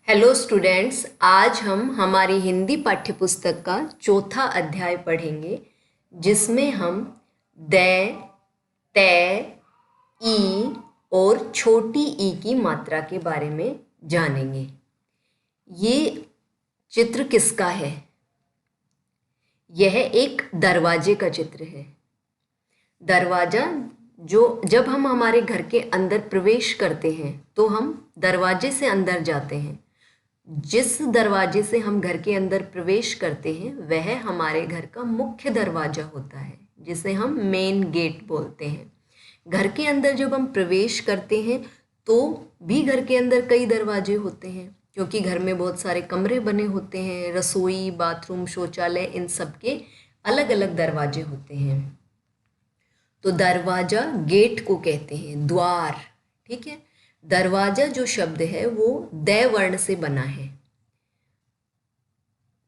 Hello students, आज हम हमारी हिंदी पाठ्यपुस्तक का चौथा अध्याय पढ़ेंगे जिसमें हम द, ते, ई और छोटी ई की मात्रा के बारे में जानेंगे। ये चित्र किसका है? यह एक दरवाजे का चित्र है। दरवाजा जो जब हम हमारे घर के अंदर प्रवेश करते हैं तो हम दरवाजे से अंदर जाते हैं। जिस दरवाजे से हम घर के अंदर प्रवेश करते हैं वह हमारे घर का मुख्य दरवाजा होता है, जिसे हम मेन गेट बोलते हैं। घर के अंदर जब हम प्रवेश करते हैं तो भी घर के अंदर कई दरवाजे होते हैं, क्योंकि घर में बहुत सारे कमरे बने होते हैं। रसोई, बाथरूम, शौचालय, इन सब के अलग अलग दरवाजे होते हैं। तो दरवाजा गेट को कहते हैं, द्वार। ठीक है। दरवाजा जो शब्द है वो द वर्ण से बना है।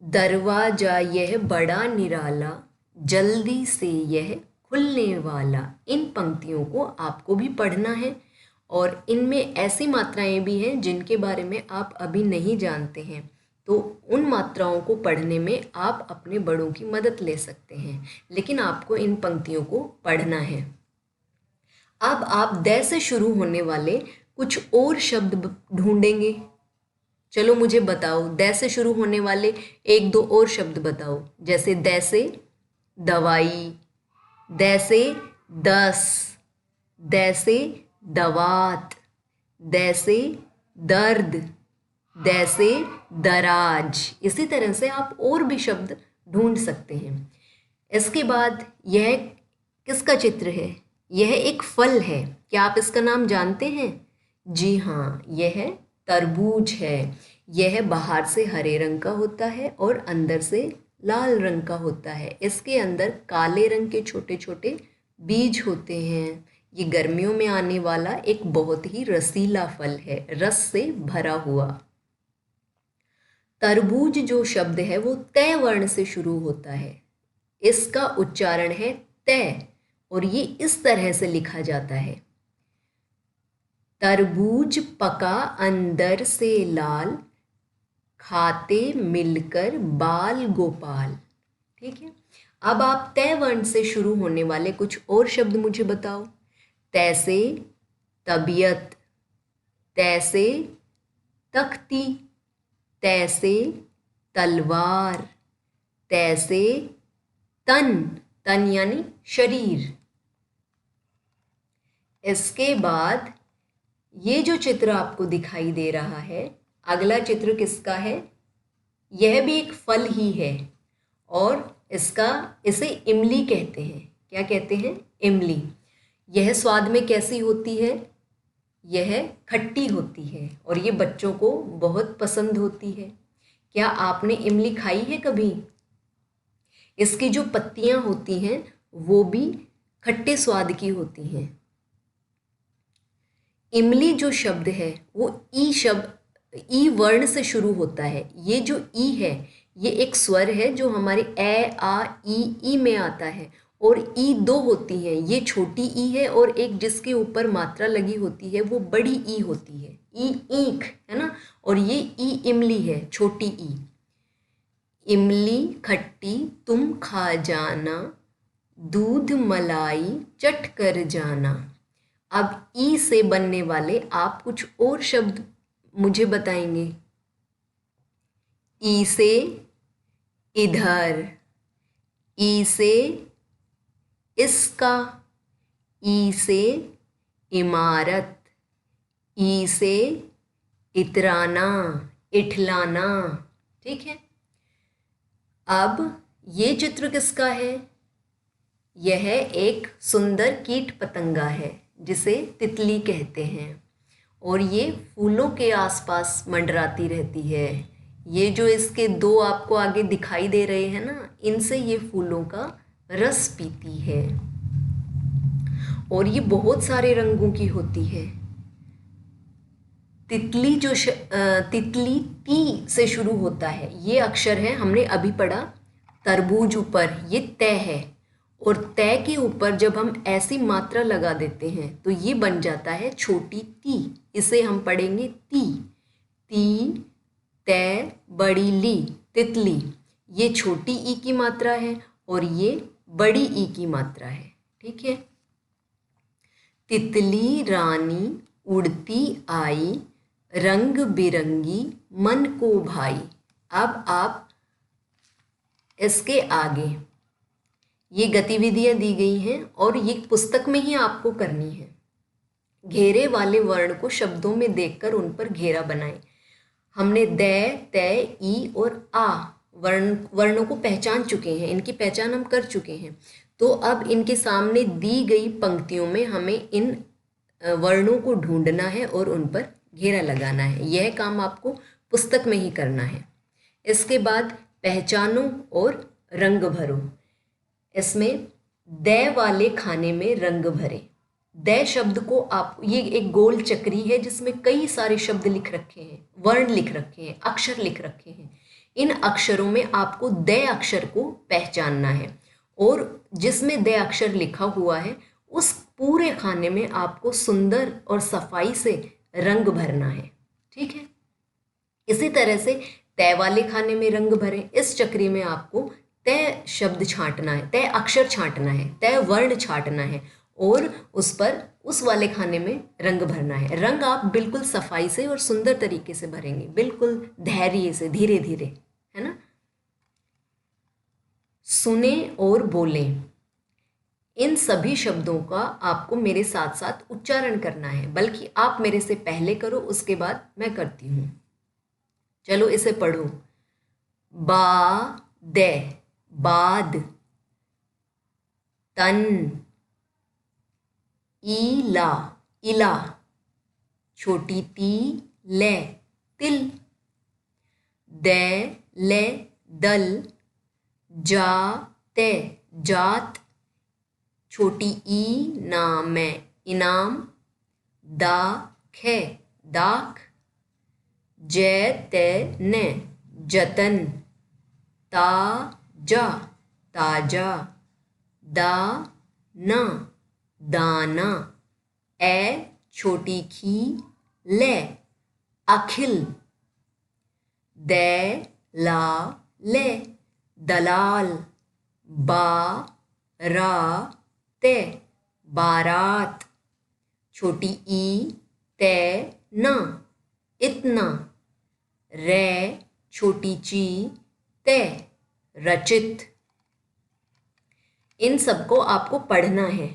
दरवाजा यह बड़ा निराला, जल्दी से यह खुलने वाला। इन पंक्तियों को आपको भी पढ़ना है और इनमें ऐसी मात्राएं भी हैं जिनके बारे में आप अभी नहीं जानते हैं, तो उन मात्राओं को पढ़ने में आप अपने बड़ों की मदद ले सकते हैं, लेकिन आपको इन पंक्तियों को पढ़ना है। अब आप द से शुरू होने वाले कुछ और शब्द ढूंढेंगे। चलो मुझे बताओ, द से शुरू होने वाले एक दो और शब्द बताओ। जैसे द से दवाई, द से 10, द से दवात, द से दर्द, द से दराज। इसी तरह से आप और भी शब्द ढूंढ सकते हैं। इसके बाद यह किसका चित्र है? यह एक फल है। क्या आप इसका नाम जानते हैं? जी हाँ, यह तरबूज है। यह बाहर से हरे रंग का होता है और अंदर से लाल रंग का होता है। इसके अंदर काले रंग के छोटे छोटे बीज होते हैं। ये गर्मियों में आने वाला एक बहुत ही रसीला फल है, रस से भरा हुआ। तरबूज जो शब्द है वो तय वर्ण से शुरू होता है। इसका उच्चारण है तय और ये इस तरह से लिखा जाता है, तरबूज पका अंदर से लाल, खाते मिलकर बाल गोपाल। ठीक है। अब आप तय वर्ण से शुरू होने वाले कुछ और शब्द मुझे बताओ। तैसे तबीयत, तैसे तख्ती, तैसे तलवार, तैसे तन, तन यानी शरीर। इसके बाद ये जो चित्र आपको दिखाई दे रहा है, अगला चित्र किसका है? यह भी एक फल ही है और इसे इमली कहते हैं। क्या कहते हैं? इमली। यह स्वाद में कैसी होती है? यह खट्टी होती है और ये बच्चों को बहुत पसंद होती है। क्या आपने इमली खाई है कभी? इसकी जो पत्तियां होती हैं वो भी खट्टे स्वाद की होती हैं। इमली जो शब्द है वो ई वर्ण से शुरू होता है। ये जो ई है ये एक स्वर है जो हमारे ए, आ, ई में आता है और ई दो होती हैं। ये छोटी ई है और एक जिसके ऊपर मात्रा लगी होती है वो बड़ी ई होती है। ई ईख है ना, और ये ई इमली है, छोटी ई। इमली खट्टी तुम खा जाना, दूध मलाई चट कर जाना। अब ई से बनने वाले आप कुछ और शब्द मुझे बताएंगे। ई से इधर, ई से इसका, ई से इमारत, ई से इतराना, इठलाना। ठीक है। अब ये चित्र किसका है? यह एक सुंदर कीट पतंगा है जिसे तितली कहते हैं और ये फूलों के आसपास मंडराती रहती है। ये जो इसके दो आपको आगे दिखाई दे रहे हैं ना, इनसे ये फूलों का रस पीती है और ये बहुत सारे रंगों की होती है। तितली तितली ती से शुरू होता है। ये अक्षर है, हमने अभी पढ़ा तरबूज ऊपर ये तय है और तय के ऊपर जब हम ऐसी मात्रा लगा देते हैं तो ये बन जाता है छोटी ती। इसे हम पढ़ेंगे ती, ती तै बड़ी ली तितली, ये छोटी ई की मात्रा है और ये बड़ी ई की मात्रा है। ठीक है। तितली रानी उड़ती आई, रंग बिरंगी मन को भाई। अब आप इसके आगे ये गतिविधियां दी गई हैं और ये पुस्तक में ही आपको करनी है। घेरे वाले वर्ण को शब्दों में देखकर उन पर घेरा बनाएं। हमने द, त, ई और आ वर्णों को पहचान चुके हैं, इनकी पहचान हम कर चुके हैं। तो अब इनके सामने दी गई पंक्तियों में हमें इन वर्णों को ढूंढना है और उन पर घेरा लगाना है। यह काम आपको पुस्तक में ही करना है। इसके बाद पहचानो और रंग भरो। इसमें द वाले खाने में रंग भरे। द शब्द को आप, ये एक गोल चक्री है जिसमें कई सारे शब्द लिख रखे हैं, वर्ण लिख रखे हैं, अक्षर लिख रखे हैं। इन अक्षरों में आपको द अक्षर को पहचानना है और जिसमें द अक्षर लिखा हुआ है उस पूरे खाने में आपको सुंदर और सफाई से रंग भरना है। ठीक है। इसी तरह से तय वाले खाने में रंग भरें। इस चक्री में आपको तय शब्द छांटना है, तय अक्षर छांटना है, तय वर्ण छांटना है और उस पर उस वाले खाने में रंग भरना है। रंग आप बिल्कुल सफाई से और सुंदर तरीके से भरेंगे, बिल्कुल धैर्य से, धीरे धीरे, है ना। सुने और बोलें। इन सभी शब्दों का आपको मेरे साथ साथ उच्चारण करना है, बल्कि आप मेरे से पहले करो, उसके बाद मैं करती हूँ। चलो इसे पढ़ो। बा बाद, तन, ईला इला, छोटी ती ले तिल, दे ले दल, जाते जात, छोटी ई नाम इनाम, दाखे दाख, जैते ने जतन, ताजा ताजा, दाना दाना, ए छोटी खी ले अखिल, दे ला ले दलाल, बा रा ते बारात, छोटी ई ते ना इतना, रे छोटी ची ते रचित। इन सबको आपको पढ़ना है।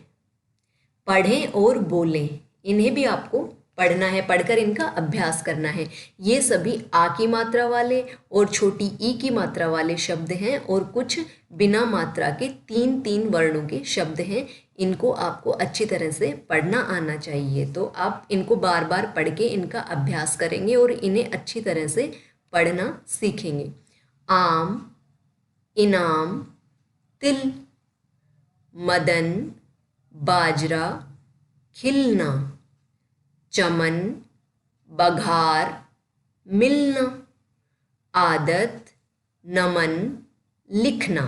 पढ़ें और बोलें, इन्हें भी आपको पढ़ना है, पढ़कर इनका अभ्यास करना है। ये सभी आ की मात्रा वाले और छोटी ई की मात्रा वाले शब्द हैं और कुछ बिना मात्रा के 3-3 वर्णों के शब्द हैं। इनको आपको अच्छी तरह से पढ़ना आना चाहिए। तो आप इनको बार बार पढ़ के इनका अभ्यास करेंगे और इन्हें अच्छी तरह से पढ़ना सीखेंगे। आम, इनाम, तिल, मदन, बाजरा, खिलना, चमन, बघार, मिलना, आदत, नमन, लिखना।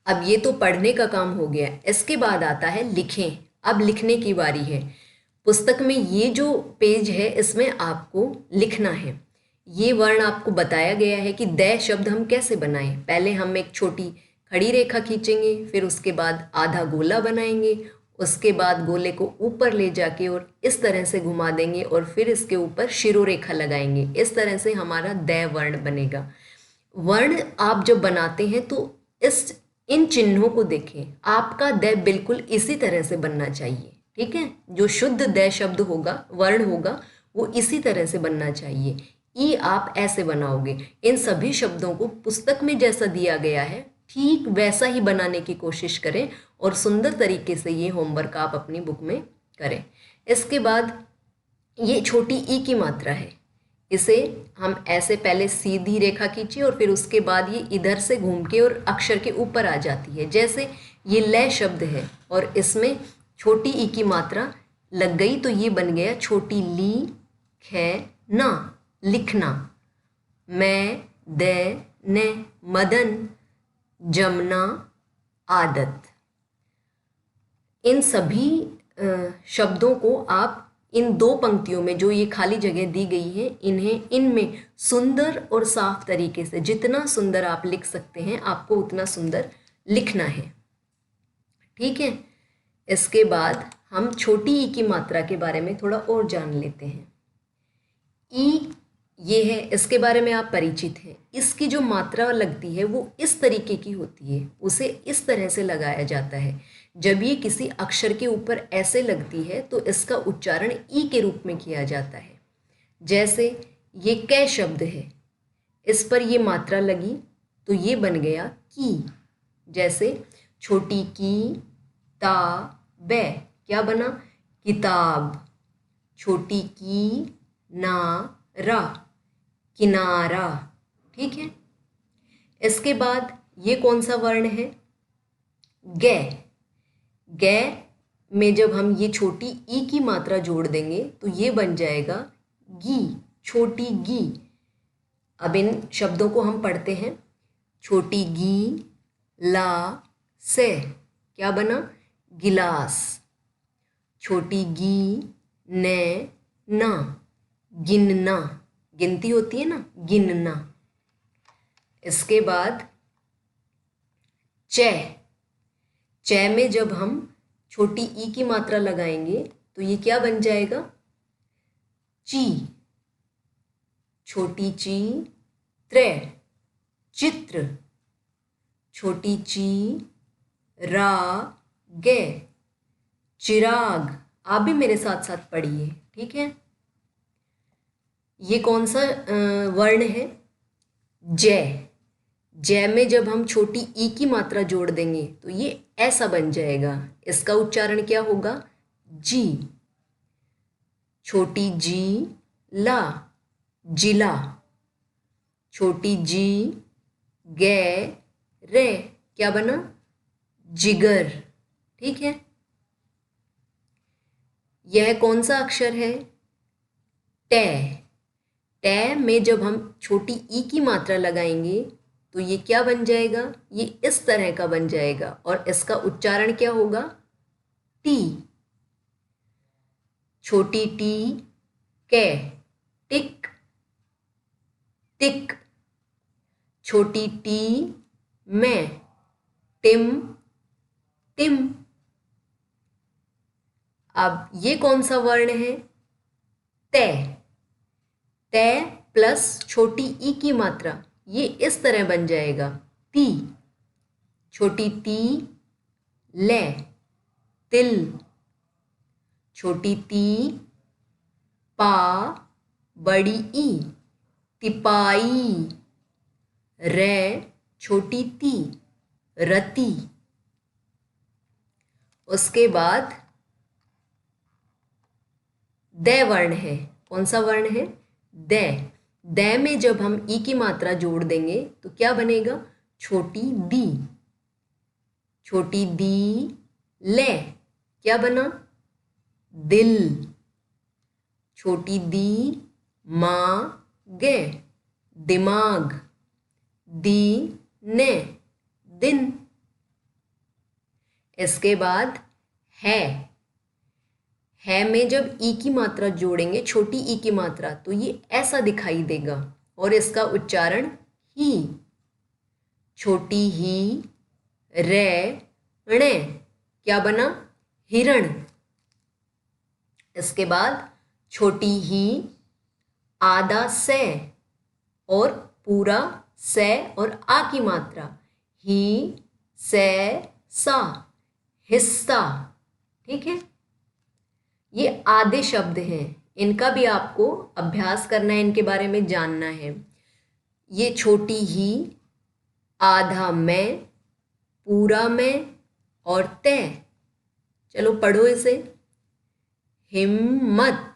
अब ये तो पढ़ने का काम हो गया। इसके बाद आता है लिखें। अब लिखने की बारी है। पुस्तक में ये जो पेज है इसमें आपको लिखना है। ये वर्ण आपको बताया गया है कि द शब्द हम कैसे बनाएं। पहले हम एक छोटी खड़ी रेखा खींचेंगे, फिर उसके बाद आधा गोला बनाएंगे, उसके बाद गोले को ऊपर ले जाके और इस तरह से घुमा देंगे और फिर इसके ऊपर शिरोरेखा लगाएंगे। इस तरह से हमारा द वर्ण बनेगा। वर्ण आप जब बनाते हैं तो इन चिन्हों को देखें। आपका द बिल्कुल इसी तरह से बनना चाहिए। ठीक है। जो शुद्ध द शब्द होगा, वर्ण होगा, वो इसी तरह से बनना चाहिए। ई आप ऐसे बनाओगे। इन सभी शब्दों को पुस्तक में जैसा दिया गया है ठीक वैसा ही बनाने की कोशिश करें और सुंदर तरीके से ये होमवर्क आप अपनी बुक में करें। इसके बाद ये छोटी ई की मात्रा है, इसे हम ऐसे पहले सीधी रेखा खींचिए और फिर उसके बाद ये इधर से घूम के और अक्षर के ऊपर आ जाती है। जैसे ये लय शब्द है और इसमें छोटी ई की मात्रा लग गई तो ये बन गया छोटी ली खे ना, लिखना। मैं दे ने मदन, जमना, आदत। इन सभी शब्दों को आप इन दो पंक्तियों में जो ये खाली जगह दी गई है, इन्हें इनमें सुंदर और साफ तरीके से, जितना सुंदर आप लिख सकते हैं आपको उतना सुंदर लिखना है। ठीक है। इसके बाद हम छोटी ई की मात्रा के बारे में थोड़ा और जान लेते हैं। ई ये है, इसके बारे में आप परिचित हैं। इसकी जो मात्रा लगती है वो इस तरीके की होती है, उसे इस तरह से लगाया जाता है। जब ये किसी अक्षर के ऊपर ऐसे लगती है तो इसका उच्चारण ई के रूप में किया जाता है। जैसे ये कै शब्द है, इस पर ये मात्रा लगी तो ये बन गया की। जैसे छोटी की ता बै, क्या बना? किताब। छोटी की ना रा, किनारा। ठीक है। इसके बाद ये कौन सा वर्ण है? गे। गे में जब हम ये छोटी ई की मात्रा जोड़ देंगे तो ये बन जाएगा गी, छोटी गी। अब इन शब्दों को हम पढ़ते हैं। छोटी गी ला से, क्या बना? गिलास। छोटी गी ने ना, गिनना। गिनती होती है ना, गिनना। इसके बाद चे। चे में जब हम छोटी ई की मात्रा लगाएंगे तो ये क्या बन जाएगा? ची। छोटी ची त्रे, चित्र। छोटी ची रा गे, चिराग। आप भी मेरे साथ साथ पढ़िए। ठीक है। ये कौन सा वर्ण है? जय। जय में जब हम छोटी ई की मात्रा जोड़ देंगे तो ये ऐसा बन जाएगा। इसका उच्चारण क्या होगा? जी। छोटी जी ला, जिला। छोटी जी गे रे, क्या बना? जिगर। ठीक है। यह कौन सा अक्षर है? टे। टे में जब हम छोटी ई की मात्रा लगाएंगे तो ये क्या बन जाएगा? ये इस तरह का बन जाएगा और इसका उच्चारण क्या होगा? टी। छोटी टी कै, टिक टिक। छोटी टी में टिम टिम। अब ये कौन सा वर्ण है? ते। ते प्लस छोटी ई की मात्रा, ये इस तरह बन जाएगा ती। छोटी ती ले, तिल। छोटी ती पा, बड़ी ई, तिपाई। रे छोटी ती, रति। उसके बाद दे वर्ण है। कौन सा वर्ण है? दे। दे में जब हम ई की मात्रा जोड़ देंगे तो क्या बनेगा? छोटी दी। छोटी दी ले, क्या बना? दिल। छोटी दी माँ गे, दिमाग। दी ने, दिन। इसके बाद है में जब ई की मात्रा जोड़ेंगे, छोटी ई की मात्रा, तो ये ऐसा दिखाई देगा और इसका उच्चारण ही। छोटी ही रे णे, क्या बना? हिरण। इसके बाद छोटी ही आधा से और पूरा से और आ की मात्रा, ही से सा, हिस्सा। ठीक है। ये आधे शब्द हैं, इनका भी आपको अभ्यास करना है, इनके बारे में जानना है। ये छोटी ही, आधा में, पूरा में और तय। चलो पढ़ो इसे। हिम्मत,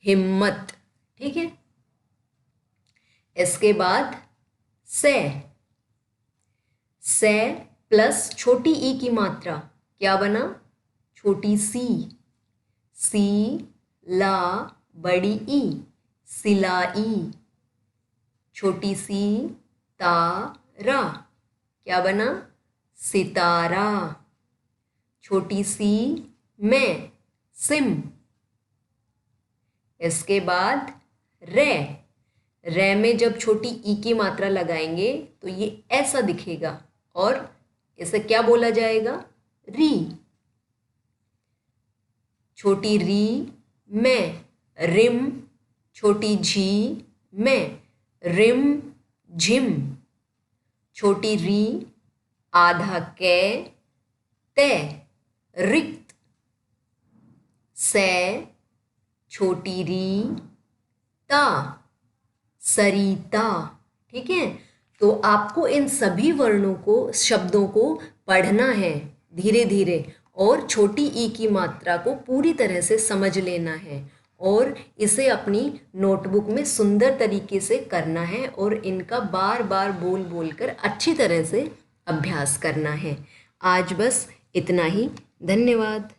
हिम्मत। ठीक है। इसके बाद से प्लस छोटी ई की मात्रा, क्या बना? छोटी सी। सी ला, बड़ी ई, सिलाई। छोटी सी तारा, क्या बना? सितारा। छोटी सी में सिम। इसके बाद रे। रे में जब छोटी ई की मात्रा लगाएंगे तो ये ऐसा दिखेगा और इसे क्या बोला जाएगा? री। छोटी री में रिम, छोटी झी में रिम झिम, छोटी री आधा कै ते रिक्त, से छोटी री ता सरिता। ठीक है, तो आपको इन सभी वर्णों को, शब्दों को पढ़ना है धीरे धीरे और छोटी ई की मात्रा को पूरी तरह से समझ लेना है और इसे अपनी नोटबुक में सुंदर तरीके से करना है और इनका बार बार बोल बोल कर अच्छी तरह से अभ्यास करना है। आज बस इतना ही। धन्यवाद।